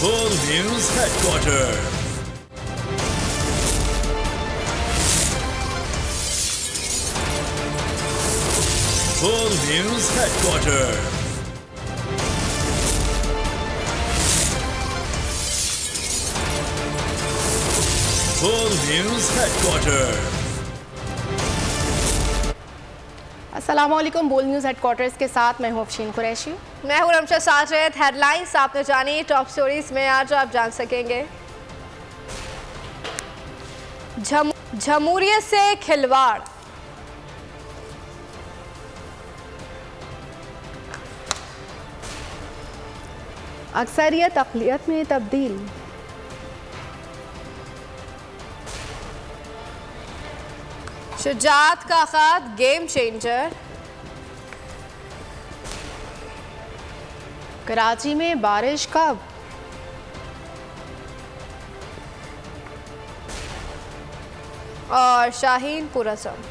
World News Headquarters. World News Headquarters. World News Headquarters. अस्सलामुअलैकुम। बोल news headquarters के साथ मैं हूं अफशीन कुरैशी। मैं हूं रमशा साजिद। हेडलाइंस आपने जानी, टॉप स्टोरीज में आज आप जान सकेंगे। जमहूरियत से खिलवाड़, अक्सरियत अक़लियत में तब्दील, शुजात का ख़त गेम चेंजर, कराची में बारिश कब, और शाहीन पुरसम।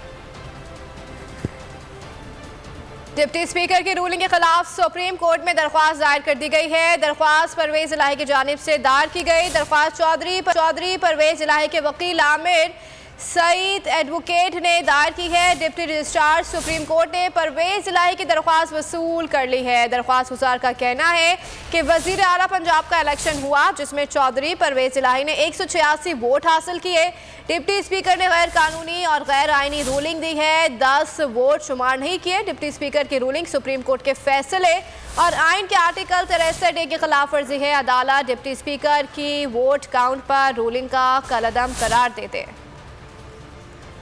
डिप्टी स्पीकर की रूलिंग के खिलाफ सुप्रीम कोर्ट में दरख्वास्त दायर कर दी गई है। दरख्वास्त परवेज इलाही की जानिब से दायर की गई। दरख्वास्त चौधरी परवेज इलाही के वकील आमिर सईद एडवोकेट ने दायर की है। डिप्टी रजिस्ट्रार सुप्रीम कोर्ट ने परवेज इलाही की दरख्वास्त वसूल कर ली है। दरख्वास्त गुजार का कहना है कि वजीर आला पंजाब का इलेक्शन हुआ जिसमें चौधरी परवेज इलाही ने 186 वोट हासिल किए। डिप्टी स्पीकर ने गैर कानूनी और गैर आइनी रूलिंग दी है। 10 वोट शुमार नहीं किए। डिप्टी स्पीकर की रूलिंग सुप्रीम कोर्ट के फैसले और आइन के आर्टिकल 63A की खिलाफ वर्जी है। अदालत डिप्टी स्पीकर की वोट काउंट पर रूलिंग का कलअदम करार देते।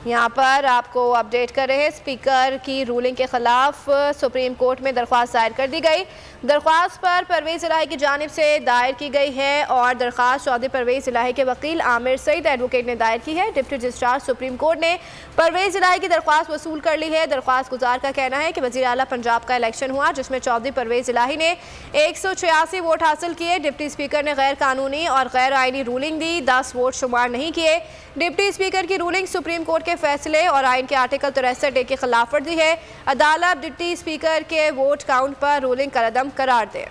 यहाँ पर आपको अपडेट कर रहे हैं। स्पीकर की रूलिंग के खिलाफ सुप्रीम कोर्ट में दरख्वास्त दायर कर दी गई। दरख्वास्त पर परवेज इलाही की जानिब से दायर की गई है और दरख्वास्त चौधरी परवेज इलाही के वकील आमिर सईद एडवोकेट ने दायर की है। डिप्टी रजिस्ट्रार सुप्रीम कोर्ट ने परवेज इलाही की दरख्वास्त वसूल कर ली है। दरख्वास्त गुजार का कहना है कि वज़ीर आला पंजाब का इलेक्शन हुआ जिसमें चौधरी परवेज इलाही ने 186 वोट हासिल किए। डिप्टी स्पीकर ने गैर कानूनी और गैर आइनी रूलिंग दी। 10 वोट शुमार नहीं किए। डिप्टी स्पीकर की रूलिंग सुप्रीम कोर्ट के फैसले और आइन के आर्टिकल 63A की खिलाफ वर्जी है। अदालत डिप्टी स्पीकर के वोट काउंट पर रूलिंग कलअदम करार दे।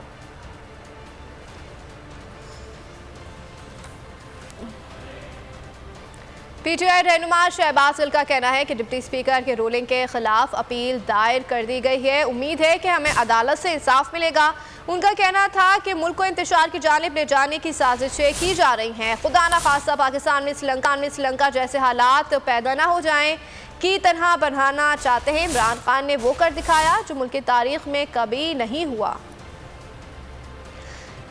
पीटीआई रहनुमा शहबाज गिल का कहना है कि डिप्टी स्पीकर के रूलिंग के खिलाफ अपील दायर कर दी गई है। उम्मीद है कि हमें अदालत से इंसाफ मिलेगा। उनका कहना था कि मुल्क को इंतशार की जानिब ले जाने की साजिशें की जा रही हैं। खुदा न खास्ता पाकिस्तान में श्रीलंका जैसे हालात पैदा ना हो जाएं की तरह बनाना चाहते हैं। इमरान खान ने वो कर दिखाया जो मुल्क की तारीख में कभी नहीं हुआ।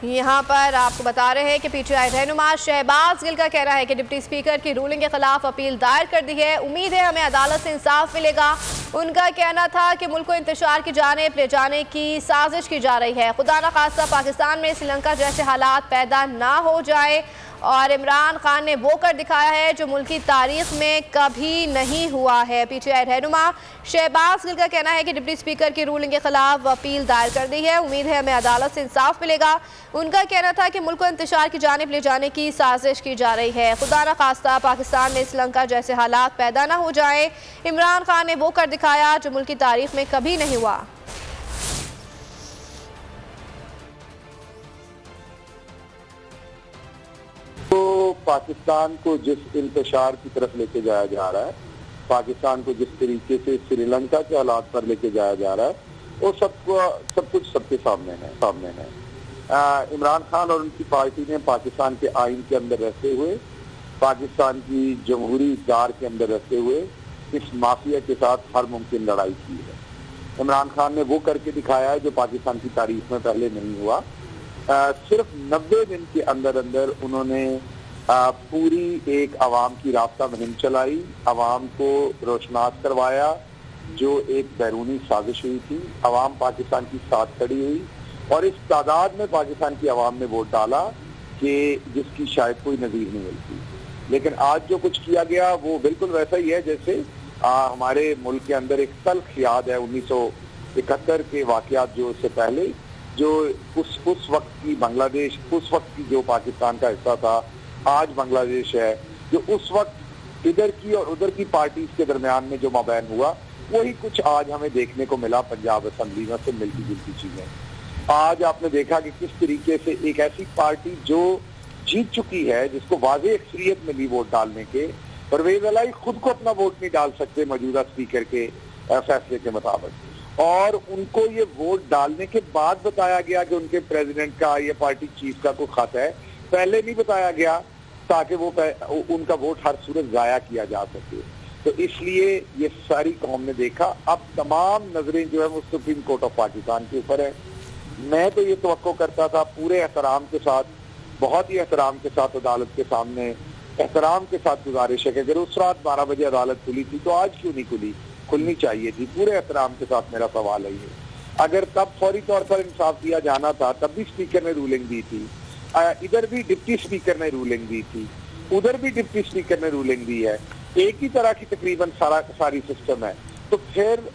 यहाँ पर आपको बता रहे हैं कि पीटीआई रहनुमा शहबाज गिल का कहना है कि डिप्टी स्पीकर की रूलिंग के खिलाफ अपील दायर कर दी है। उम्मीद है हमें अदालत से इंसाफ मिलेगा। उनका कहना था कि मुल्क को इंतशार की जानिब ले जाने की साजिश की जा रही है। खुदा न खास्ता पाकिस्तान में श्रीलंका जैसे हालात पैदा ना हो जाए और इमरान खान ने वो कर दिखाया है जो मुल्क की तारीख में कभी नहीं हुआ है। पीटीआई रहनुमा शहबाज गिल का कहना है कि डिप्टी स्पीकर की रूलिंग के खिलाफ अपील दायर कर दी है। उम्मीद है हमें अदालत से इंसाफ मिलेगा। उनका कहना था कि मुल्क को इंतशार की जानिब ले जाने की साजिश की जा रही है। खुदा न खास्ता पाकिस्तान में श्रीलंका जैसे हालात पैदा ना हो जाए। इमरान खान ने वो कर दिखाया जो मुल्क की तारीख में कभी नहीं हुआ। तो पाकिस्तान को जिस इंतशार की तरफ लेके जाया जा रहा है, पाकिस्तान को जिस तरीके से श्रीलंका के हालात पर लेके जाया जा रहा है, वो सब कुछ सबके सामने है। इमरान खान और उनकी पार्टी ने पाकिस्तान के आइन के अंदर रहते हुए, पाकिस्तान की जमहूरी इक़्तिदार के अंदर रहते हुए इस माफिया के साथ हर मुमकिन लड़ाई की है। इमरान खान ने वो करके दिखाया है जो पाकिस्तान की तारीख में पहले नहीं हुआ। सिर्फ 90 दिन के अंदर उन्होंने पूरी एक अवाम की राब्ता मुहिम चलाई, अवाम को रोशनास करवाया जो एक बैरूनी साजिश हुई थी। अवाम पाकिस्तान की साथ खड़ी हुई और इस तादाद में पाकिस्तान की अवाम ने वोट डाला कि जिसकी शायद कोई नज़ीर नहीं मिलती। लेकिन आज जो कुछ किया गया वो बिल्कुल वैसा ही है जैसे हमारे मुल्क के अंदर एक तल्ख याद है 1971 के वाकयात, जो उससे पहले जो उस वक्त की बांग्लादेश, उस वक्त की जो पाकिस्तान का हिस्सा था, आज बांग्लादेश है, जो उस वक्त इधर की और उधर की पार्टी के दरमियान में जो मबैन हुआ, वही कुछ आज हमें देखने को मिला पंजाब असेंबली में से मिलती जुलती चीजें। आज आपने देखा कि किस तरीके से एक ऐसी पार्टी जो जीत चुकी है, जिसको वाज़ेह अक्सरियत मिली वोट डालने के, परवेज इलाही खुद को अपना वोट नहीं डाल सकते मौजूदा स्पीकर के फैसले के मुताबिक, और उनको ये वोट डालने के बाद बताया गया कि उनके प्रेसिडेंट का या पार्टी चीफ का कोई खत है, पहले नहीं बताया गया ताकि वो उनका वोट हर सूरत जाया किया जा सके। तो इसलिए ये सारी कौम ने देखा, अब तमाम नजरें जो है वो सुप्रीम कोर्ट ऑफ पाकिस्तान के ऊपर है। मैं तो ये तवक्को करता था पूरे एहतराम के साथ, बहुत ही एहतराम के साथ अदालत के सामने एहतराम के साथ गुजारिश है कि अगर उस रात 12 बजे अदालत खुली थी तो आज क्यों नहीं खुली, खुलनी चाहिए थी। पूरे एहतराम के साथ मेरा सवाल है ये, अगर तब फौरी तौर पर इंसाफ दिया जाना था, तब भी स्पीकर ने रूलिंग दी थी, इधर भी डिप्टी स्पीकर ने रूलिंग दी थी, उधर भी डिप्टी स्पीकर ने रूलिंग दी है, एक ही तरह की तकरीबन सारी सिस्टम है, तो फिर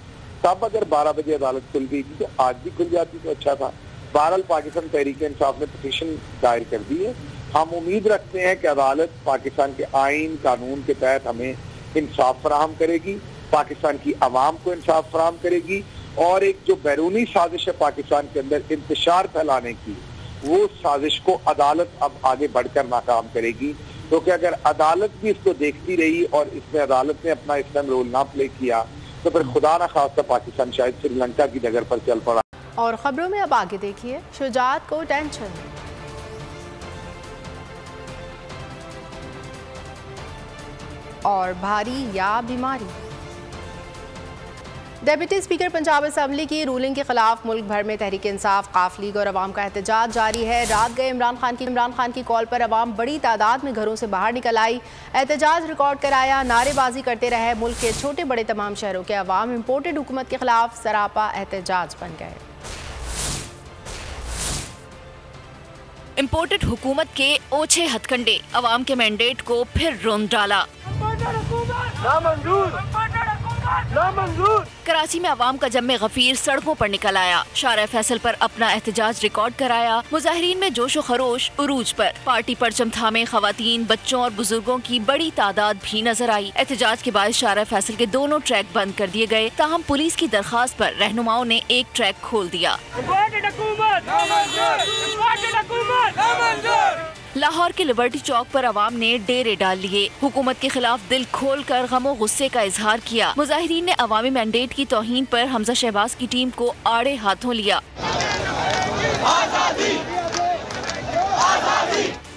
तब अगर 12 बजे अदालत खुल गई थी तो आज भी खुल जाती तो अच्छा था। बहरहाल पाकिस्तान तहरीक इंसाफ ने पिटीशन दायर कर दी है। हम उम्मीद रखते हैं कि अदालत पाकिस्तान के आइन कानून के तहत हमें इंसाफ फराहम करेगी, पाकिस्तान की आवाम को इंसाफ फराहम करेगी, और एक जो बैरूनी साजिश है पाकिस्तान के अंदर इंतशार फैलाने की, वो साजिश को अदालत अब आगे बढ़कर नाकाम करेगी। क्योंकि अगर अदालत भी इसको देखती रही और इसमें अदालत ने अपना इस टाइम रोल ना प्ले किया तो फिर खुदा न खास्ता पाकिस्तान शायद श्रीलंका की डगर पर चल पड़ा। और खबरों में अब आगे देखिए, शुजात को टेंशन और भारी या बीमारी। डेप्यूटी स्पीकर पंजाब असेंबली की रूलिंग के खिलाफ मुल्क भर में तहरीक इंसाफ, काफ लीग और अवाम का एहतजाज जारी है। रात गए इमरान खान की कॉल पर अवाम बड़ी तादाद में घरों से बाहर निकल आई, एहतजाज रिकॉर्ड कराया, नारेबाजी करते रहे। मुल्क के छोटे बड़े तमाम शहरों के अवाम इम्पोर्टेड हुकूमत के खिलाफ सरापा एहतजाज बन गए। इम्पोर्टेड हुकूमत के ओछे हथकंडे अवाम के मैंडेट को फिर रोंद डाला। कराची में अवाम का जम्मे गफीर सड़कों पर निकल आया, शारा फैसल पर अपना एहतजाज रिकॉर्ड कराया। मुजाहिरीन में जोशो खरोश उरूज पर, पार्टी परचम थामे खवातीन, बच्चों और बुजुर्गों की बड़ी तादाद भी नजर आई। एहतजाज के बाद शारा फैसल के दोनों ट्रैक बंद कर दिए गए, ताहम पुलिस की दरखास्त पर रहनुमाओं ने एक ट्रैक खोल दिया। लाहौर के लिबर्टी चौक पर अवाम ने डेरे डाल लिए, हुकूमत के खिलाफ दिल खोल कर गमो गुस्से का इजहार किया। मुजाहिरीन ने अवामी मैंडेट की तौहीन पर हमजा शहबाज की टीम को आड़े हाथों लिया।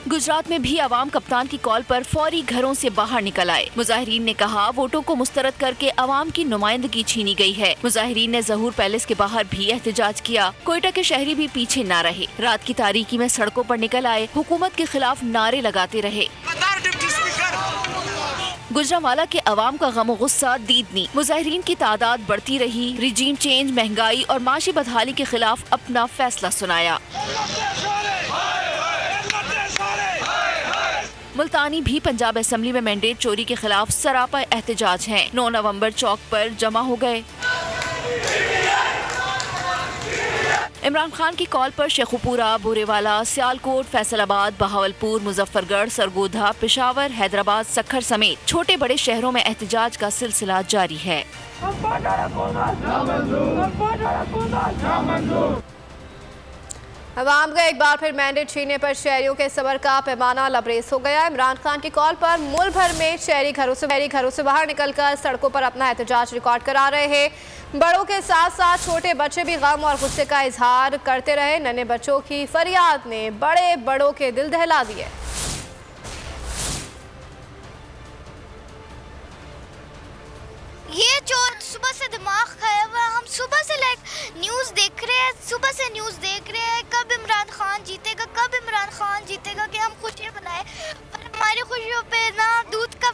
गुजरात में भी अवाम कप्तान की कॉल पर फौरी घरों से बाहर निकल आए। मुजाहिरीन ने कहा वोटों को मुस्तरद करके अवाम की नुमाइंदगी छीनी गई है। मुजाहिरीन ने ज़हूर पैलेस के बाहर भी एहतजाज किया। कोयटा के शहरी भी पीछे न रहे, रात की तारीकी में सड़कों पर निकल आए, हुकूमत के खिलाफ नारे लगाते रहे। गुजरांवाला के अवाम का गम गुस्सा दीदनी, मुजाहिरीन की तादाद बढ़ती रही, रिजीम चेंज, महंगाई और माशी बदहाली के खिलाफ अपना फैसला सुनाया। मुल्तानी भी पंजाब असेंबली में मैंडेट चोरी के खिलाफ सरापा एहतजाज हैं। 9 नवंबर चौक पर जमा हो गए। इमरान खान की कॉल पर शेखुपुरा, बोरेवाला, सियालकोट, फैसलाबाद, बहावलपुर, मुजफ्फरगढ़, सरगोधा, पेशावर, हैदराबाद, सक्खर समेत छोटे बड़े शहरों में एहतजाज का सिलसिला जारी है। अवाम का एक बार फिर मैंडेट छीनने पर शहरियों के सबर का पैमाना लबरेज हो गया। इमरान खान की कॉल पर मुल्क भर में शहरी घरों से बाहर निकलकर सड़कों पर अपना एहतजाज रिकॉर्ड करा रहे हैं। बड़ों के साथ साथ छोटे बच्चे भी गम और गुस्से का इजहार करते रहे। नन्हे बच्चों की फरियाद ने बड़े बड़ों के दिल दहला दिए। ये जो सुबह से दिमाग खाया हुआ है, हम सुबह से न्यूज़ देख रहे हैं, सुबह से न्यूज़ देख रहे हैं कब इमरान खान जीतेगा, कब इमरान खान जीतेगा, कि हम खुशियाँ बनाए, पर हमारी खुशियों पे ना दूध का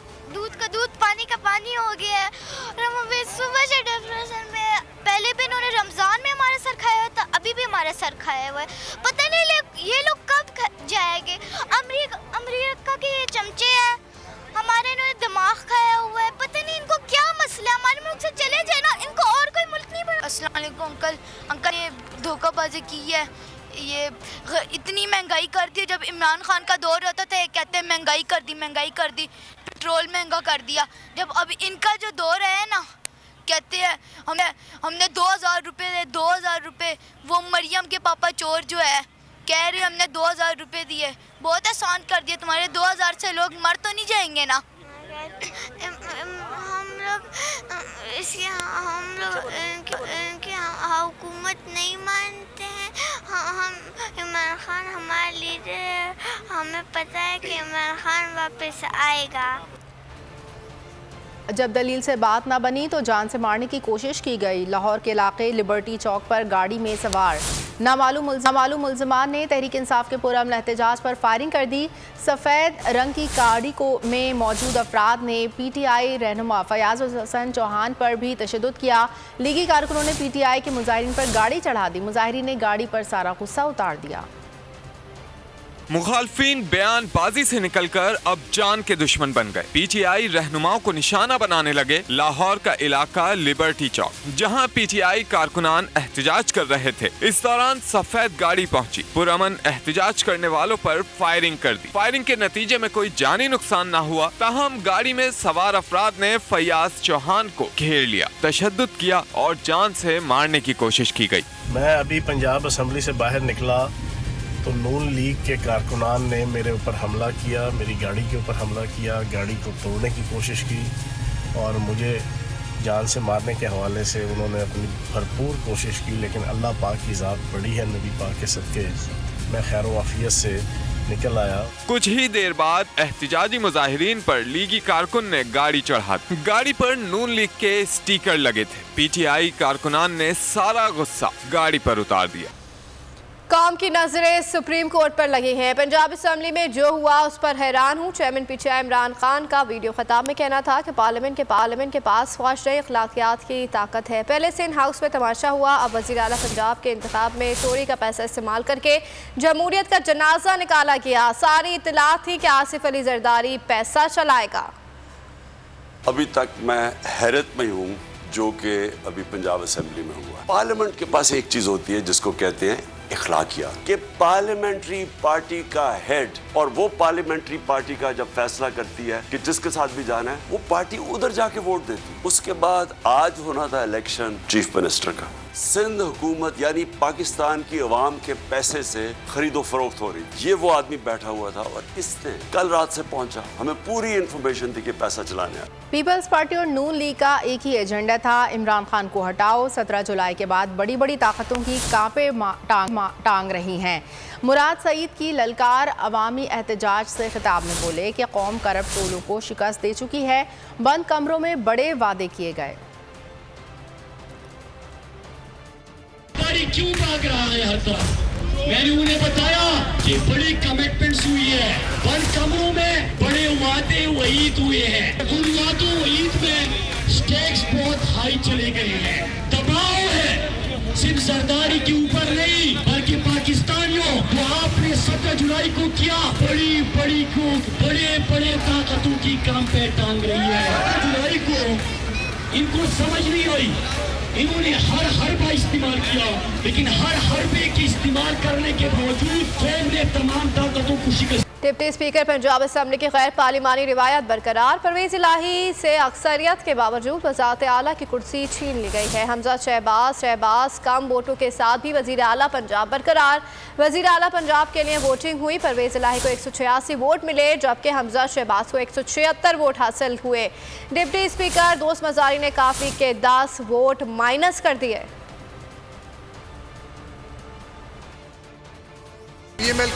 दूध, पानी का पानी हो गया है। और हम अभी सुबह से डिप्रेशन में, पहले भी इन्होंने रमज़ान में हमारा सर खाया हुआ था, अभी भी हमारा सर खाया हुआ है। पता नहीं ये लोग कब जाएंगे। अमेरिका के ये चमचे हैं, हमारे इन्होंने दिमाग खाया हुआ है, पता नहीं इनको क्या मसला है। हमारे मुल्क से चले जाए ना, इनको और कोई मुल्क नहीं बना। अस्सलाम वालेकुम अंकल, ये धोखाबाजी की है, ये इतनी महंगाई कर दी। जब इमरान खान का दौर होता था ये कहते हैं महंगाई कर दी, पेट्रोल महंगा कर दिया। जब अब इनका जो दौर है ना, कहते हैं हमने 2000 रुपये, वो वो मरियम के पापा चोर जो है कह रहे हमने 2000 रुपये दिए, बहुत आसान कर दिए तुम्हारे, 2000 से लोग मर तो नहीं जाएंगे ना। हम लोग इनकी हुकूमत नहीं मानते हैं। हम इमरान खान हमारा लीडर है, हमें पता है कि इमरान खान वापस आएगा। जब दलील से बात ना बनी तो जान से मारने की कोशिश की गई। लाहौर के इलाके लिबर्टी चौक पर गाड़ी में सवार नामालूम मुल्ज़िमान ने तहरीक इंसाफ के पुरअमन एहतजाज पर फायरिंग कर दी। सफ़ेद रंग की गाड़ी में मौजूद अफराद ने PTI रहनुमा फयाज हसन चौहान पर भी तशद्दुद किया। लीगी कारकुनों ने PTI के मुजाहिरीन पर गाड़ी चढ़ा दी। मुजाहिरीन ने गाड़ी पर सारा गुस्सा उतार दिया। मुखालफिन बयानबाजी से निकलकर अब जान के दुश्मन बन गए। PTI रहनुमाओं को निशाना बनाने लगे। लाहौर का इलाका लिबर्टी चौक, जहां PTI कारकुनान एहतजाज कर रहे थे, इस दौरान सफेद गाड़ी पहुंची, पुरअमन एहतजाज करने वालों पर फायरिंग कर दी। फायरिंग के नतीजे में कोई जानी नुकसान न हुआ, ताहम गाड़ी में सवार अफराद ने फयाज चौहान को घेर लिया, तशद्दुद किया और जान से मारने की कोशिश की गई। मैं अभी पंजाब असम्बली से बाहर निकला तो नून लीग के कारकुनान ने मेरे ऊपर हमला किया, मेरी गाड़ी के ऊपर हमला किया, गाड़ी को तोड़ने की कोशिश की और मुझे जान से मारने के हवाले से उन्होंने अपनी भरपूर कोशिश की, लेकिन अल्लाह पाक की ज़ात बड़ी है, नबी पाक के सदके मैं खैर वाफियत से निकल आया। कुछ ही देर बाद एहतजाजी मुजाहिरीन पर लीगी कारकुन ने गाड़ी चढ़ा दी। गाड़ी पर नून लीग के स्टिकर लगे थे। PTI कारकुनान ने सारा गुस्सा गाड़ी पर उतार दिया। कौम की नजरें सुप्रीम कोर्ट पर लगी हैं। पंजाब असम्बली में जो हुआ उस पर हैरान हूँ। चेयरमैन PTI इमरान खान का वीडियो खिताब में कहना था कि पार्लियामेंट के पास ख्वाहिश अखलाकियात की ताकत है। पहले से इन हाउस में तमाशा हुआ, अब वज़ीर आला पंजाब के इंतखाब में चोरी का पैसा इस्तेमाल करके जमहूरियत का जनाजा निकाला गया। सारी इत्तला थी कि आसिफ अली जरदारी पैसा चलाएगा। अभी तक मैं हैरत में हूँ जो कि अभी पंजाब असम्बली में हुआ। पार्लियामेंट के पास एक चीज होती है जिसको कहते हैं इखलाकियात, कि पार्लियामेंट्री पार्टी का हेड और वो पार्लियामेंट्री पार्टी का जब फैसला करती है कि जिसके साथ भी जाना है, वो पार्टी उधर जाके वोट देती है। उसके बाद आज होना था इलेक्शन चीफ मिनिस्टर का। सिंध हुकूमत यानी पाकिस्तान की अवाम के पैसे से खरीदो फरोख्त हो रही, ये वो आदमी बैठा हुआ था और इसने कल रात से पहुंचा, हमें पूरी इंफॉर्मेशन थी कि पैसा चलाने आया। पीपल्स पार्टी और नून लीग का एक ही एजेंडा था, इमरान खान को हटाओ। 17 जुलाई के बाद बड़ी बड़ी ताकतों की कांपे टांग रही हैं। मुराद सईद की ललकार अवामी एहतजाज से खिताब में बोले कि कौम करप्ट टोलों को शिकस्त दे चुकी है, बंद कमरों में बड़े वादे किए गए। क्यों भाग रहा है हर तरफ? मैंने उन्हें बताया कि बड़ी कमिटमेंट्स हुई है, बंद कमरों में बड़े वादे वईद हुए हैं। उन वादों वईद में स्टेक्स बहुत हाई चले गए हैं, दबाव है सिर्फ जरदारी के ऊपर नहीं बल्कि पाकिस्तानियों को आपने 17 जुलाई को किया, बड़ी बड़ी को बड़े बड़े ताकतों की काम पे टांग रही है। जुलाई को इनको समझ नहीं आई, इन्होंने हर हरबा इस्तेमाल किया, लेकिन हर हरबे की इस्तेमाल करने के बावजूद ट्रेन ने तमाम ताकतों को शिकस्त। डिप्टी स्पीकर पंजाब असम्बली की गैर पार्लिमानी रिवायत बरकरार। परवेज़ इलाही से अक्सरियत के बावजूद वज़ारत आला की कुर्सी छीन ली गई है। हमजा शहबाज कम वोटों के साथ भी वज़ीर आला पंजाब बरकरार। वज़ीर आला पंजाब के लिए वोटिंग हुई। परवेज़ इलाही को 186 वोट मिले, जबकि हमजा शहबाज को 176 वोट हासिल हुए। डिप्टी स्पीकर दोस्त मजारी ने काफी के 10 वोट माइनस कर दिए।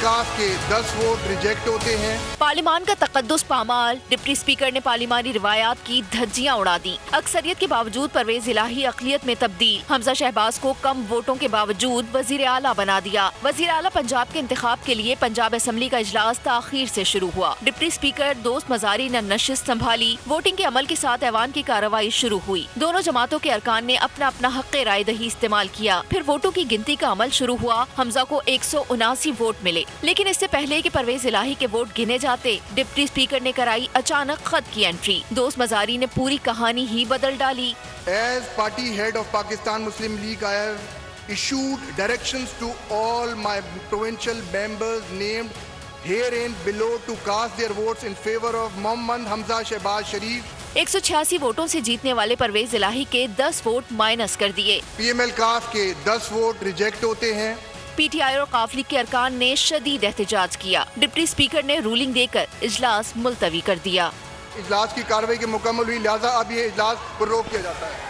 काफ के 10 वोट रिजेक्ट होते हैं। पार्लिमान का तकद्दुस पामाल। डिप्टी स्पीकर ने पार्लिमानी रिवायात की धज्जियां उड़ा दी। अक्सरियत के बावजूद परवेज इलाही अकलियत में तब्दील। हमजा शहबाज को कम वोटों के बावजूद वजीर आला बना दिया। वजीर आला पंजाब के इंतखाब के लिए पंजाब असम्बली का इजलास ताखीर से शुरू हुआ। डिप्टी स्पीकर दोस्त मजारी ने नशिस्त संभाली। वोटिंग के अमल के साथ ऐवान की कार्रवाई शुरू हुई। दोनों जमातों के अरकान ने अपना अपना हक़ राय दही इस्तेमाल किया। फिर वोटों की गिनती का अमल शुरू हुआ। हमजा को 179 वोट मिले, लेकिन इससे पहले कि परवेज इलाही के वोट गिने जाते, डिप्टी स्पीकर ने कराई अचानक खत की एंट्री। दोस्त मजारी ने पूरी कहानी ही बदल डाली। As party head of Pakistan Muslim League, I have issued directions to all my provincial members named herein below to cast their votes in favor of Mohammad Hamza Shehbaz Sharif 186 वोटों से जीतने वाले परवेज इलाही के 10 वोट माइनस कर दिए। PML काफ के 10 vote reject होते हैं। PTI और काफ लीग के अरकान ने शदीद एहतजाज किया। डिप्टी स्पीकर ने रूलिंग देकर इजलास मुलतवी कर दिया। इजलास की कार्रवाई के मुकम्मल हुई, लिहाजा अब ये इजलास पर रोक किया जाता है।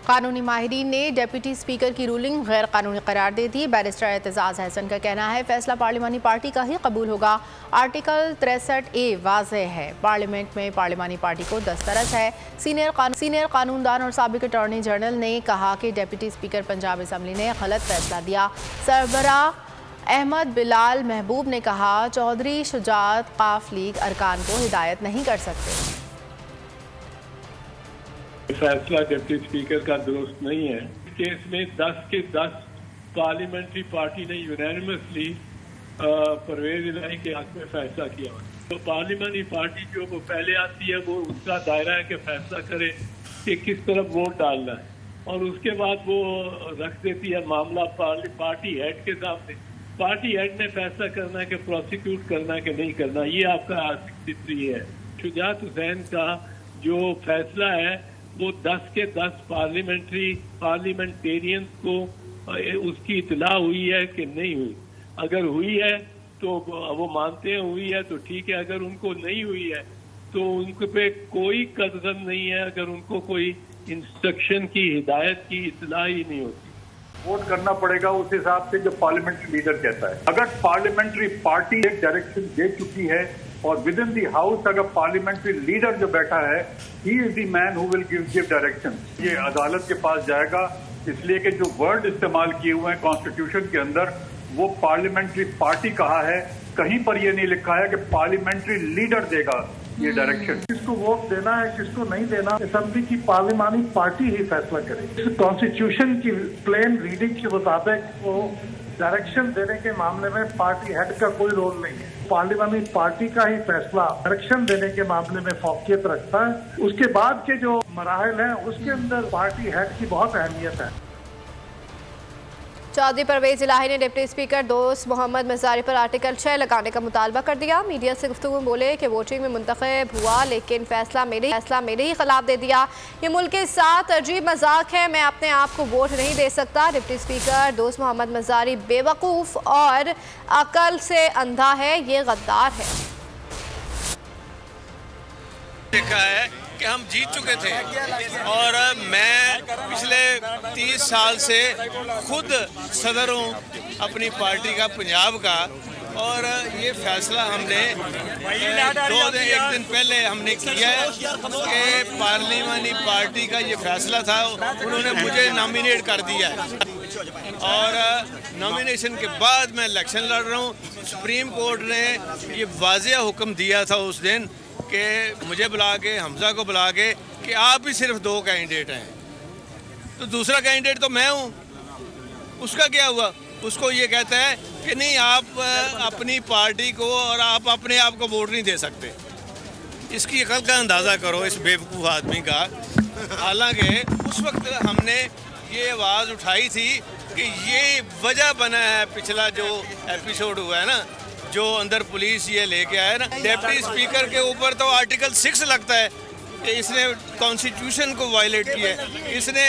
कानूनी माहिरीन ने डिप्टी स्पीकर की रूलिंग गैर कानूनी करार दे दी। बैरिस्टर एतजाज हसन का कहना है फैसला पार्लिमानी पार्टी का ही कबूल होगा। आर्टिकल 63A वाज़ेह है, पार्लियामेंट में पार्लिमानी पार्टी को दस्तरस है। सीनियर कानूनदान और साबिक अटॉर्नी जनरल ने कहा कि डिप्टी स्पीकर पंजाब असम्बली ने गलत फैसला दिया। सरबराह अहमद बिलाल महबूब ने कहा चौधरी शुजात काफ लीग अरकान को हिदायत नहीं कर सकते। फैसला डिप्टी स्पीकर का दुरुस्त नहीं है। इस केस में 10 के 10 पार्लियामेंट्री पार्टी ने यूनानिमसली परवेज इलाही के हक में फैसला किया। तो पार्लियामेंट्री पार्टी जो वो पहले आती है वो उसका दायरा है कि फैसला करे कि किस तरफ वोट डालना है, और उसके बाद वो रख देती है मामला पार्टी हेड के सामने। पार्टी हेड ने फैसला करना है कि प्रोसिक्यूट करना है कि नहीं करना। ये आपका 63 है। शुजात हुसैन का जो फैसला है वो 10 के 10 पार्लियामेंटेरियंस को उसकी इतला हुई है कि नहीं हुई। अगर हुई है तो वो मानते हैं हुई है तो ठीक है, अगर उनको नहीं हुई है तो उनके पे कोई कदम नहीं है, अगर उनको कोई इंस्ट्रक्शन की हिदायत की इतला ही नहीं होती। वोट करना पड़ेगा उस हिसाब से जो पार्लियामेंट्री लीडर कहता है। अगर पार्लियामेंट्री पार्टी एक डायरेक्शन दे चुकी है और विद इन दी हाउस अगर पार्लियामेंट्री लीडर जो बैठा है he is the man who will give direction, ये अदालत के पास जाएगा। इसलिए कि जो वर्ड इस्तेमाल किए हुए हैं कॉन्स्टिट्यूशन के अंदर वो पार्लियामेंट्री पार्टी कहा है, कहीं पर ये नहीं लिखा है कि पार्लियामेंट्री लीडर देगा ये डायरेक्शन। किसको वोट देना है किसको नहीं देना असेंबली की पार्लियामानी पार्टी ही फैसला करे। कॉन्स्टिट्यूशन की प्लेन रीडिंग के मुताबिक वो डायरेक्शन देने के मामले में पार्टी हेड का कोई रोल नहीं है। पार्लियामानी पार्टी का ही फैसला डायरेक्शन देने के मामले में फौकियत रखता है। उसके बाद के जो मराहल हैं उसके अंदर पार्टी हेड की बहुत अहमियत है। चौधरी परवेज इलाही ने डिप्टी स्पीकर दोस्त मोहम्मद मज़ारी पर आर्टिकल 6 लगाने का मुतालबा कर दिया। मीडिया से गुफ्तगू में बोले कि वोटिंग में मुंतखब हुआ लेकिन फैसला मेरे ही खिलाफ दे दिया। ये मुल्क के साथ अजीब मजाक है, मैं अपने आप को वोट नहीं दे सकता। डिप्टी स्पीकर दोस्त मोहम्मद मज़ारी बेवकूफ़ और अकल से अंधा है, ये गद्दार है। देखा है कि हम जीत चुके थे और मैं पिछले 30 साल से खुद सदर हूँ अपनी पार्टी का पंजाब का, और ये फैसला हमने एक दिन पहले हमने किया है कि पार्लियामानी पार्टी का ये फैसला था, उन्होंने मुझे नॉमिनेट कर दिया है और नॉमिनेशन के बाद मैं इलेक्शन लड़ रहा हूँ। सुप्रीम कोर्ट ने ये वाज़ेह हुक्म दिया था उस दिन कि मुझे बुला के हमजा को बुला के कि आप ही सिर्फ 2 कैंडिडेट हैं, तो दूसरा कैंडिडेट तो मैं हूँ। उसका क्या हुआ? उसको ये कहता है कि नहीं आप अपनी पार्टी को और आप अपने आप को वोट नहीं दे सकते। इसकी अकल का अंदाज़ा करो इस बेवकूफ़ आदमी का। हालांकि उस वक्त हमने ये आवाज़ उठाई थी कि ये वजह बना है पिछला जो एपिसोड हुआ है ना, जो अंदर पुलिस ये लेके आया ना, डिप्टी स्पीकर के ऊपर तो आर्टिकल 6 लगता है कि इसने कॉन्स्टिट्यूशन को वायलेट किया है। इसने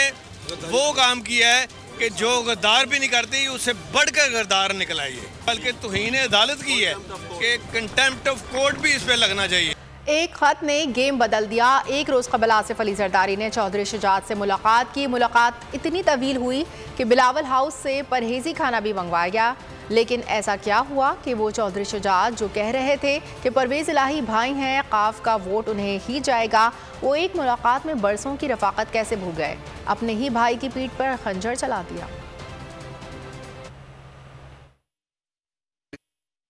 वो काम किया है कि जो गद्दार भी नहीं करती उससे बढ़कर गद्दार निकला है, बल्कि तौहीन अदालत की है कि कंटेम्प्ट ऑफ कोर्ट भी इस पे लगना चाहिए। एक खत ने गेम बदल दिया। एक रोज़ कबल आसिफ अली जरदारी ने चौधरी शुजात से मुलाकात की। मुलाकात इतनी तवील हुई कि बिलावल हाउस से परहेजी खाना भी मंगवाया गया। लेकिन ऐसा क्या हुआ कि वो चौधरी शुजात जो कह रहे थे कि परवेज इलाही भाई हैं, काफ का वोट उन्हें ही जाएगा, वो एक मुलाकात में बरसों की रफाकत कैसे भूल गए? अपने ही भाई की पीठ पर खंजर चला दिया।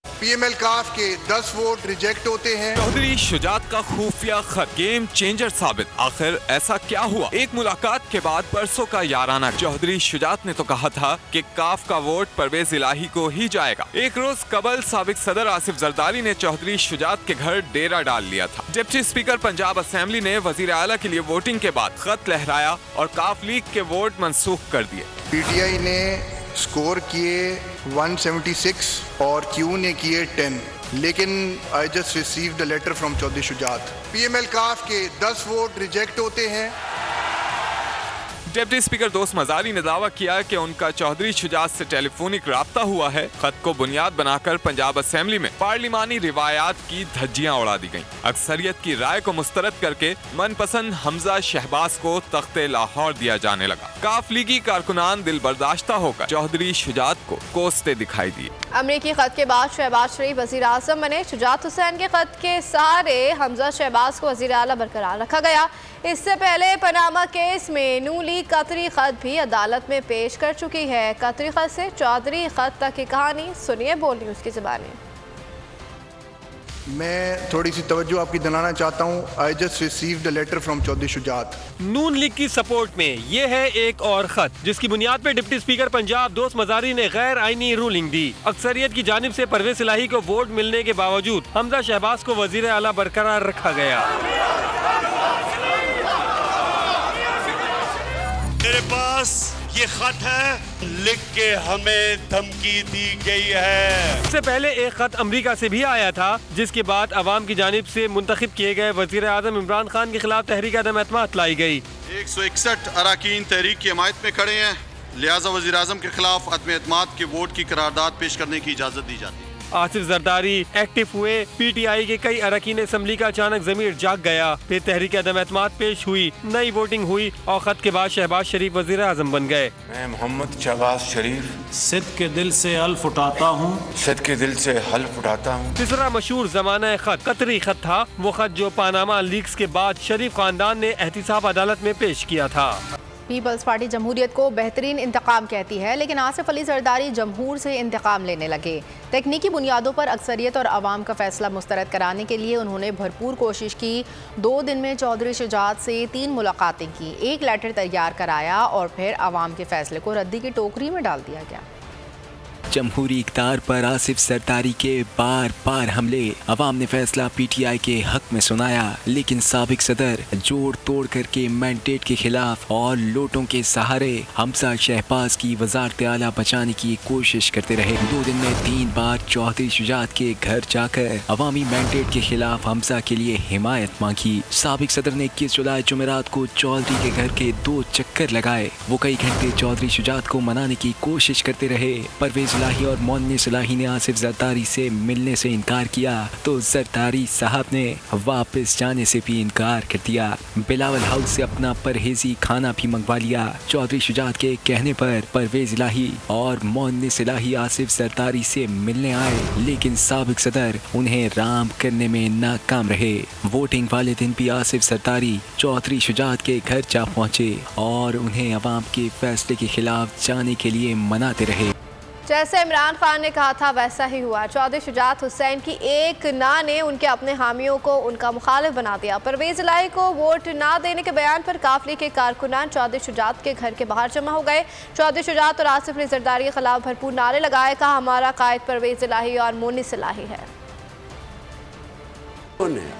PML काफ के 10 वोट रिजेक्ट होते हैं। चौधरी शुजात का खुफिया खत गेम चेंजर साबित। आखिर ऐसा क्या हुआ? एक मुलाकात के बाद बरसों का याराना। चौधरी शुजात ने तो कहा था कि काफ का वोट परवेज इलाही को ही जाएगा। एक रोज कबल साबिक सदर आसिफ जरदारी ने चौधरी शुजात के घर डेरा डाल लिया था। डिप्टी स्पीकर पंजाब असेंबली ने वजीर आला के लिए वोटिंग के बाद खत लहराया और काफ लीग के वोट मंसूख कर दिए। PTI ने स्कोर किए 176 और क्यू ने किए 10, लेकिन I just received a letter from Chaudhry Shujaat. PML काफ के 10 वोट रिजेक्ट होते हैं। डिप्टी स्पीकर दोस्त मजारी ने दावा किया कि उनका चौधरी शुजात से टेलीफोनिक राब्ता हुआ है। खत को बुनियाद बनाकर पंजाब असेंबली में पार्लिमानी रिवायात की धज्जियां उड़ा दी गईं। अक्सरियत की राय को मुस्तरद करके मनपसंद हमजा शहबाज को तख्ते लाहौर दिया जाने लगा। काफ लीगी कारकुनान दिल बर्दाश्ता होकर चौधरी शुजात को कोसते दिखाई दिए। अमरीकी खत के बाद शहबाज शरीफ वजीर आजम बने। शुजात हुसैन के खत के सहारे हमजा शहबाज को वजीर आला बरकरार रखा गया। इससे पहले पनामा केस में नून लीग कतरी खत भी अदालत में पेश कर चुकी है। कतरी खत से चौधरी खत तक की कहानी सुनिए बोल न्यूज़ की ज़बानी। मैं थोड़ी सी तवज्जो आपकी दिलाना चाहता हूँ। I just received a letter from Chaudhry Shujaat. Noon league की सपोर्ट में ये है एक और खत जिसकी बुनियाद पे डिप्टी स्पीकर पंजाब दोस्त मजारी ने गैर आईनी रूलिंग दी। अक्सरियत की जानिब से परवेज इलाही को वोट मिलने के बावजूद हमजा शहबाज को वजीर आला बरकरार रखा गया। मेरे पास ये खत है, लिख के हमें धमकी दी गई है। इससे पहले एक खत अमेरिका से भी आया था जिसके बाद अवाम की जानिब से मुंतखब किए गए वजीर आजम इमरान खान के खिलाफ तहरीक अदम एतमाद लाई गई। 161 अरकान तहरीक की हिमायत में खड़े हैं, लिहाजा वजीर आजम के खिलाफ अदम एतमाद के वोट की करारदाद पेश करने की इजाजत दी जाती है। आसिफ जरदारी एक्टिव हुए। पीटीआई के कई अरकान असम्बली का अचानक जमीर जाग गया। फिर तहरीक अदम एतमाद पेश हुई, नई वोटिंग हुई और खत के बाद शहबाज शरीफ वजीर आजम बन गए। मैं मोहम्मद शहबाज शरीफ सिद्ध के दिल से हल्फ उठाता हूँ, सिद्ध के दिल से हल्फ उठाता हूँ। तीसरा मशहूर जमाना खत कतरी खत था। वो खत जो पानामा लीक्स के बाद शरीफ खानदान ने एहतिसाब अदालत में पेश किया था। पीपल्स पार्टी जमहूरियत को बेहतरीन इंतकाम कहती है, लेकिन आसिफ अली जरदारी जमहूर से इंतकाम लेने लगे। तकनीकी बुनियादों पर अक्सरियत और आवाम का फैसला मुस्तरद कराने के लिए उन्होंने भरपूर कोशिश की। 2 दिन में चौधरी शुजात से 3 मुलाकातें की, एक लेटर तैयार कराया और फिर आवाम के फैसले को रद्दी की टोकरी में डाल दिया गया। जमहूरी इक़्तिदार पर आसिफ जरदारी के बार बार हमले अवाम ने फैसला पीटीआई के हक में सुनाया, लेकिन साबिक सदर जोड़ तोड़ करके मैंडेट के खिलाफ और लोटों के सहारे हमजा शहबाज की वज़ारत आला बचाने की कोशिश करते रहे। 2 दिन में 3 बार चौधरी शुजात के घर जाकर अवामी मैंडेट के खिलाफ हमजा के लिए हिमायत मांगी। साबिक सदर ने 21 जुलाई जुमेरात को चौधरी के घर के 2 चक्कर लगाए। वो कई घंटे चौधरी शुजात को मनाने की कोशिश करते रहे। परवेज इलाही और मोन्निस इलाही ने आसिफ जरदारी से मिलने से इनकार किया तो जरदारी साहब ने वापस जाने से भी इनकार कर दिया। बिलावल हाउस से अपना परहेजी खाना भी मंगवा लिया। चौधरी शुजात के कहने पर परवेज इलाही और मोन्निस इलाही आसिफ जरदारी से मिलने आए, लेकिन साबिक सदर उन्हें राम करने में नाकाम रहे। वोटिंग वाले दिन भी आसिफ जरदारी चौधरी शुजात के घर जा पहुंचे और उन्हें अवाम के फैसले के खिलाफ जाने के लिए मनाते रहे। जैसे इमरान खान ने कहा था वैसा ही हुआ। चौधरी शुजात हुसैन की एक ना ने उनके अपने हामियों को उनका मुखालिफ बना दिया। परवेज इलाही को वोट ना देने के बयान पर काफिले के कारकुनान चौधरी शुजात के घर के बाहर जमा हो गए। चौधरी शुजात और आसिफ अली जरदारी के खिलाफ भरपूर नारे लगाए। कहा हमारा कायद परवेज इलाही और मोनिस इलाही है।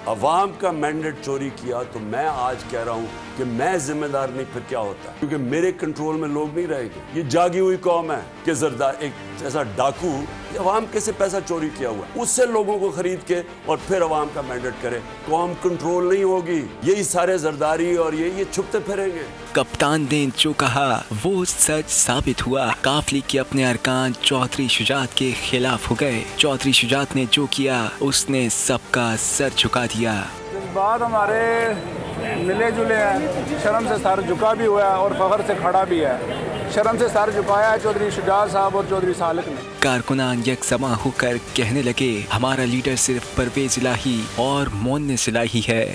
अवाम का मैंडेट चोरी किया तो मैं आज कह रहा हूँ कि मैं जिम्मेदार नहीं, फिर क्या होता है, क्योंकि मेरे कंट्रोल में लोग नहीं रहेंगे। ये जागी हुई कौम है कि जरदार एक ऐसा डाकू अवाम कैसे पैसा चोरी किया हुआ है, उससे लोगों को खरीद के और फिर अवाम का मैंडेट करे। कौम कंट्रोल नहीं होगी। यही सारे जरदारी और ये छुपते फिरेंगे। कप्तान ने जो कहा वो सच साबित हुआ। काफिले के अपने अरकान चौधरी शुजात के खिलाफ हो गए। चौधरी शुजात ने जो किया उसने सबका सर झुका दिया। बात हमारे मिले जुले हैं, शर्म से सर झुका भी हुआ है और फखर से खड़ा भी है। शर्म से सर झुकाया है चौधरी शुजात साहब और चौधरी सालिक ने। कारकुनान यकसमा होकर कहने लगे हमारा लीडर सिर्फ परवेज इलाही और मोन्निस इलाही है।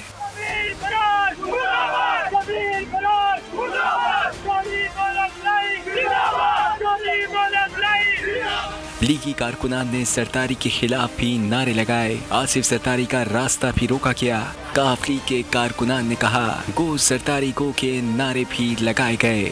लीगी कारकुनान ने सरदारी के खिलाफ भी नारे लगाए। आसिफ सरदारी का रास्ता भी रोका गया। काफिले के कारकुनान ने कहा गो सरदारी गो के नारे भी लगाए गए।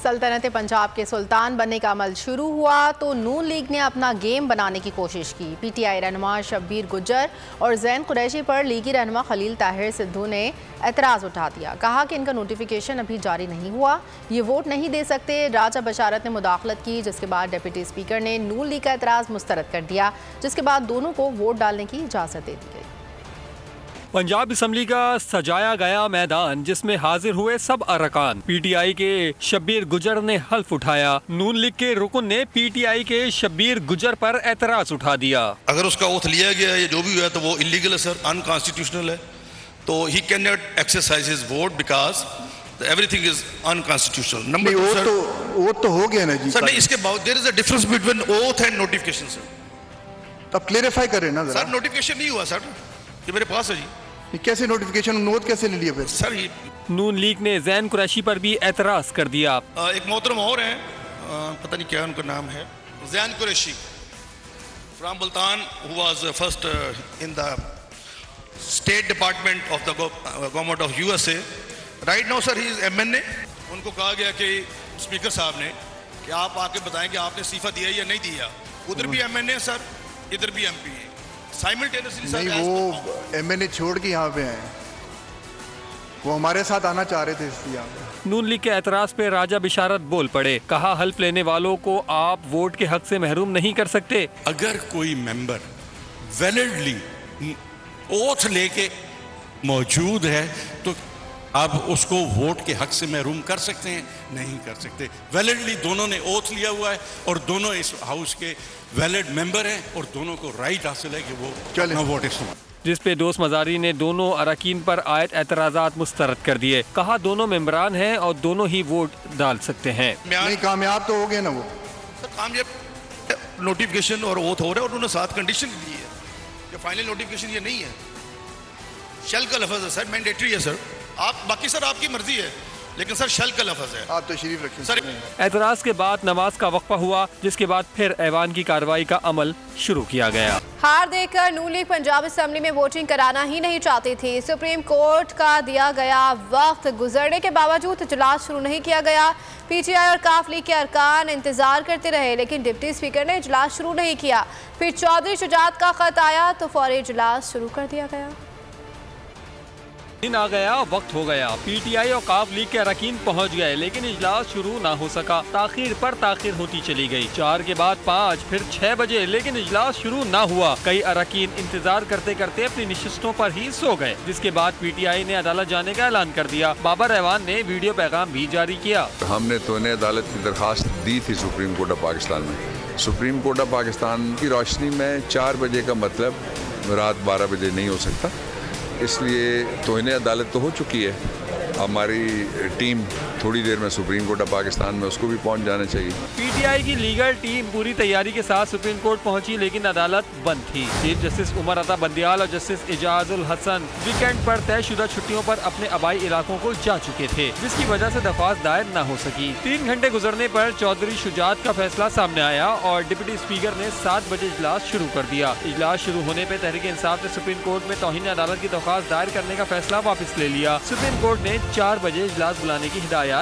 सल्तनत पंजाब के सुल्तान बनने का अमल शुरू हुआ तो नून लीग ने अपना गेम बनाने की कोशिश की। पीटीआई रहनुमा शब्बीर गुज्जर और जैन कुरैशी पर लीगी रहनुमा खलील ताहिर सिद्धू ने एतराज़ उठा दिया। कहा कि इनका नोटिफिकेशन अभी जारी नहीं हुआ, ये वोट नहीं दे सकते। राजा बशारत ने मुदाखलत की, जिसके बाद डिप्टी स्पीकर ने नून लीग का एतराज़ मुस्तरद कर दिया, जिसके बाद दोनों को वोट डालने की इजाज़त दे दी गई। पंजाब असम्बली का सजाया गया मैदान, जिसमें हाजिर हुए सब अरकान। पीटीआई के शब्बीर गुज्जर ने हल्फ उठाया। नून लीग के रुकन ने पीटीआई के शब्बीर गुज्जर पर एतराज उठा दिया। अगर उसका ओथ लिया गया है या जो भी हुआ तो वो इलीगल है सर, अनकॉन्स्टिट्यूशनल है, तो he can not exercise his vote because everything is unconstitutional. Number oath तो हो गया ना जी सर। नहीं, इसके बाद there is a difference between oath and notification sir. तब क्लेरिफाई करें ना सर। नोटिफिकेशन नहीं हुआ सर, ये मेरे पास है जी। कैसे नोटिफिकेशन नोट कैसे ले लिया फिर सर? ये नून लीग ने जैन कुरैशी पर भी एतराज कर दिया। एक मोहतरम और हैं, पता नहीं क्या उनका नाम है, Jain Qureshi from Multan, who was first in the state department of the government of USA. Right now sir he is MNA. उनको कहा गया कि स्पीकर साहब ने कि आप आके बताएं कि आपने इस्तीफा दिया या नहीं दिया। उधर भी एमएनए सर, इधर भी एमपी है। नहीं, वो एमएनए छोड़ के यहाँ पे हैं, वो हमारे साथ आना चाह रहे थे इसलिए। नून लीग के एतराज पे राजा बिशारत बोल पड़े। कहा हल्फ लेने वालों को आप वोट के हक से महरूम नहीं कर सकते। अगर कोई मेंबर वैलिडली ओथ लेके मौजूद है तो आप उसको वोट के हक से महरूम कर सकते हैं? नहीं कर सकते। वैलिडली दोनों ने ओथ लिया हुआ है और दोनों इस हाउस के वैलिड मेंबर हैं और दोनों को राइट हासिल है कि वो अपना वोट इस्तेमाल। जिस पे दोस्त मजारी ने दोनों अरकान पर आयत एतराज़ात मुस्तरद कर दिए। कहा दोनों मेंबरान हैं और दोनों ही वोट डाल सकते हैं। नहीं, कामयाब तो हो गए ना वो सर। कामयाब नोटिफिकेशन और ओथ हो रहा है और उन्होंने 7 कंडीशन दी है कि फाइनल नोटिफिकेशन ये नहीं है, शल का लफ्ज़ है सर, मैंडेटरी है सर। आप बाकी सर आपकी मर्जी है, लेकिन सर शल का लफ्ज़ है। आप तशरीफ रखें सर। एतराज के बाद नमाज का वक्फा हुआ, जिसके बाद फिर ऐवान की कार्रवाई का अमल शुरू किया गया। हार देखकर नून लीग पंजाब असेंबली में वोटिंग कराना ही नहीं चाहती थी। सुप्रीम कोर्ट का दिया गया वक्त गुजरने के बावजूद इजलास शुरू नहीं किया गया। पीटीआई और काफ लीग के अरकान इंतजार करते रहे, लेकिन डिप्टी स्पीकर ने इजलास शुरू नहीं किया। फिर चौधरी शुजात का खत आया तो फौरी इजलास शुरू कर दिया गया। दिन आ गया, वक्त हो गया। पीटीआई और काफ लीग के अरकान पहुंच गए, लेकिन इजलास शुरू ना हो सका। ताखीर पर ताखीर होती चली गई। 4 के बाद 5, फिर 6 बजे, लेकिन इजलास शुरू ना हुआ। कई अरकान इंतजार करते करते अपनी नशिस्तों पर ही सो गए, जिसके बाद पीटीआई ने अदालत जाने का ऐलान कर दिया। बाबर ऐवान ने वीडियो पैगाम भी जारी किया। हमने तौने अदालत की दरखास्त दी थी सुप्रीम कोर्ट ऑफ पाकिस्तान में। सुप्रीम कोर्ट ऑफ पाकिस्तान की रोशनी में 4 बजे का मतलब रात 12 बजे नहीं हो सकता, इसलिए तौहीन अदालत तो हो चुकी है। हमारी टीम थोड़ी देर में सुप्रीम कोर्ट ऑफ पाकिस्तान में उसको भी पहुंच जाना चाहिए। पीटीआई की लीगल टीम पूरी तैयारी के साथ सुप्रीम कोर्ट पहुंची, लेकिन अदालत बंद थी। चीफ जस्टिस उमर अता बंदियाल और जस्टिस इजाजुल हसन वीकेंड पर तयशुदा छुट्टियों पर अपने आबाई इलाकों को जा चुके थे, जिसकी वजह से दरख्वास्त दायर न हो सकी। 3 घंटे गुजरने पर चौधरी शुजात का फैसला सामने आया और डिप्टी स्पीकर ने 7 बजे इजलास शुरू कर दिया। इजलास शुरू होने पर तहरीक इंसाफ ने सुप्रीम कोर्ट में तौहीन अदालत की दरख्वास्त दायर करने का फैसला वापस ले लिया। सुप्रीम कोर्ट ने 4 बजे इजलास बुलाने की हिदायत।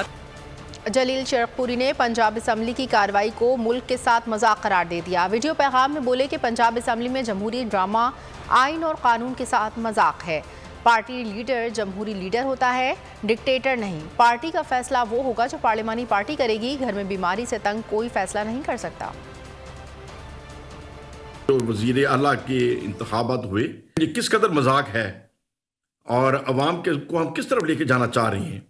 जलील शरकपुरी ने पंजाब असम्बली की कार्रवाई को मुल्क के साथ मजाक करार दे दिया। वीडियो पैगाम में बोले कि पंजाब असम्बली में जमहूरी ड्रामा आइन और कानून के साथ मजाक है। पार्टी लीडर जमहूरी लीडर होता है, डिक्टेटर नहीं। पार्टी का फैसला वो होगा जो पार्लिमानी पार्टी करेगी। घर में बीमारी से तंग कोई फैसला नहीं कर सकता। तो वजीर आला के इंतखाबात हुए, ये किस कदर मजाक है और अवाम के को हम किस तरफ लेके जाना चाह रहे हैं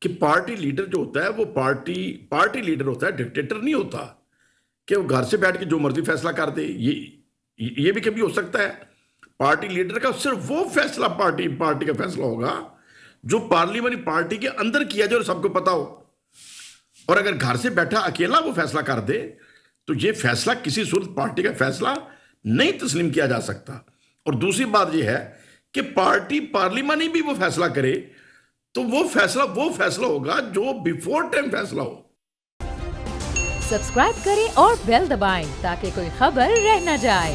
कि पार्टी लीडर जो होता है वो पार्टी लीडर होता है, डिक्टेटर नहीं होता कि वो घर से बैठ के जो मर्जी फैसला कर दे। ये भी कभी हो सकता है। पार्टी लीडर का सिर्फ वो फैसला पार्टी का फैसला होगा जो पार्लियामेंट पार्टी के अंदर किया जाए और सबको पता हो। और अगर घर से बैठा अकेला वो फैसला कर दे तो ये फैसला किसी सूरत पार्टी का फैसला नहीं तस्लीम किया जा सकता। और दूसरी बात यह है कि पार्टी पार्लियामेंट भी वो फैसला करे तो वो फैसला होगा जो बिफोर टाइम फैसला हो। सब्सक्राइब करें और बेल दबाएं ताकि कोई खबर रह न जाए।